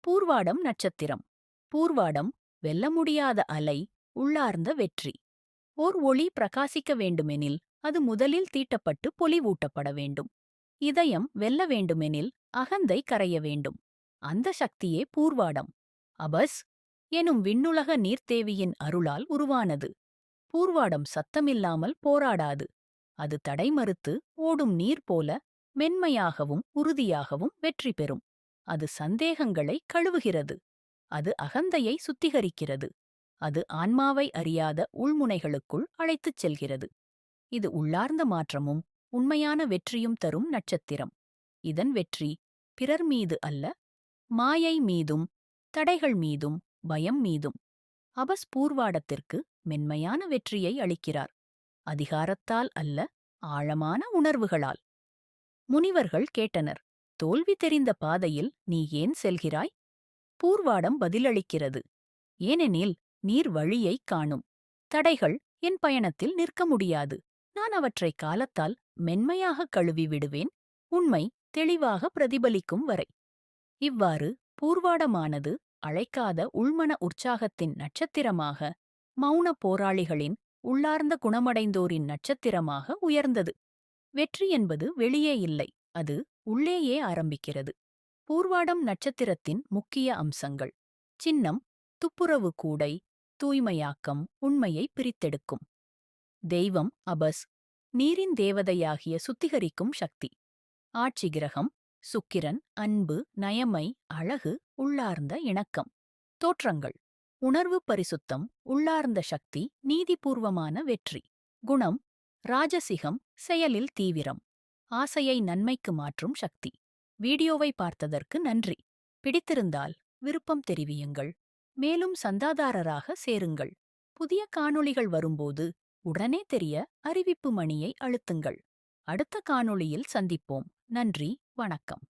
பூர்வாடம் நட்சத்திரம். பூர்வாடம் வெல்ல முடியாத அலை, உள்ளார்ந்த வெற்றி. ஓர் ஒளி பிரகாசிக்க வேண்டுமெனில் அது முதலில் தீட்டப்பட்டு பொலிவூட்டப்பட வேண்டும். இதயம் வெல்ல வேண்டுமெனில் அகந்தை கரைய வேண்டும். அந்த சக்தியே பூர்வாடம். அபஸ் எனும் விண்ணுலக நீர்த்தேவியின் அருளால் உருவானது. பூர்வாடம் சத்தமில்லாமல் போராடாது. அது தடைமறுத்து ஓடும் நீர் போல மென்மையாகவும் உறுதியாகவும் வெற்றி பெறும். அது சந்தேகங்களை கழுவுகிறது. அது அகந்தையை சுத்திகரிக்கிறது. அது ஆன்மாவை அறியாத உள்முனைகளுக்குள் அழைத்துச் செல்கிறது. இது உள்ளார்ந்த மாற்றமும் உண்மையான வெற்றியும் தரும் நட்சத்திரம். இதன் வெற்றி பிறர் மீது அல்ல, மாயை மீதும், தடைகள் மீதும், பயம் மீதும். அபஸ் பூர்வாடத்திற்கு மென்மையான வெற்றியை அளிக்கிறார். அதிகாரத்தால் அல்ல, ஆழமான உணர்வுகளால். முனிவர்கள் கேட்டனர், தோல்வி தெரிந்த பாதையில் நீ ஏன் செல்கிறாய்? பூர்வாடம் பதிலளிக்கிறது, ஏனெனில் நீர் வழியைக் காணும். தடைகள் என் பயணத்தில் நிற்க முடியாது. நான் அவற்றை காலத்தால் மென்மையாக கழுவி விடுவேன், உண்மை தெளிவாக பிரதிபலிக்கும் வரை. இவ்வாறு பூர்வாடமானது அழைக்காத உள்மன உற்சாகத்தின் நட்சத்திரமாக, மௌன போராளிகளின், உள்ளார்ந்த குணமடைந்தோரின் நட்சத்திரமாக உயர்ந்தது. வெற்றி என்பது வெளியே இல்லை, அது உள்ளேயே ஆரம்பிக்கிறது. பூர்வாடம் நட்சத்திரத்தின் முக்கிய அம்சங்கள். சின்னம் துப்புரவு கூடை, தூய்மையாக்கம், உண்மையை பிரித்தெடுக்கும். தெய்வம் அபஸ், நீரின் தேவதையாகிய சுத்திகரிக்கும் சக்தி. ஆட்சி கிரகம் சுக்கிரன், அன்பு, நயமை, அழகு, உள்ளார்ந்த இணக்கம். தோற்றங்கள் உணர்வு பரிசுத்தம், உள்ளார்ந்த சக்தி, நீதிபூர்வமான வெற்றி. குணம் ராஜசிகம், செயலில் தீவிரம், ஆசையை நன்மைக்கு மாற்றும் சக்தி. வீடியோவை பார்த்ததற்கு நன்றி. பிடித்திருந்தால் விருப்பம் தெரிவியுங்கள். மேலும் சந்தாதாரராக சேருங்கள். புதிய காணொளிகள் வரும்போது உடனே தெரிய அறிவிப்பு மணியை அழுத்துங்கள். அடுத்த காணொளியில் சந்திப்போம். நன்றி, வணக்கம்.